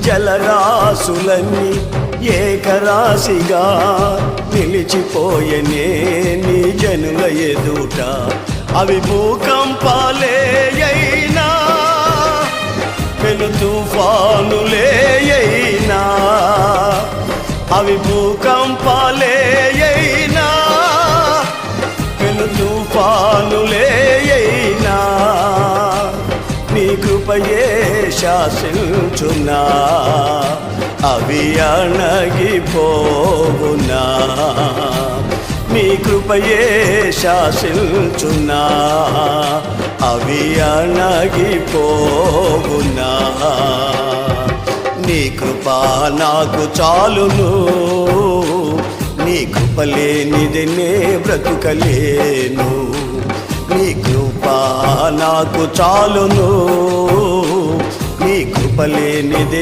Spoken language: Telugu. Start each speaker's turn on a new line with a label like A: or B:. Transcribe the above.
A: జలరాశులన్నీ ఏకరాశిగా నిలిచిపోయనే నీ జనుల ఎదుట. అవి భూకంపాలే అయినా పెను తుఫానులే అయినా, అవి భూకంపాలే అయినా పెను తుఫానులే అయినా, నీ కృపయే శాసించునా, అవి అణగిపోవునా. నీ కృపయే శాసించునా, అవి అణగిపోవునా. నీ కృప నాకు చాలును, నీ కృప లేనిది నే బ్రతుకలేను. నీ కృప నాకు చాలును, నీ కృప లేనిది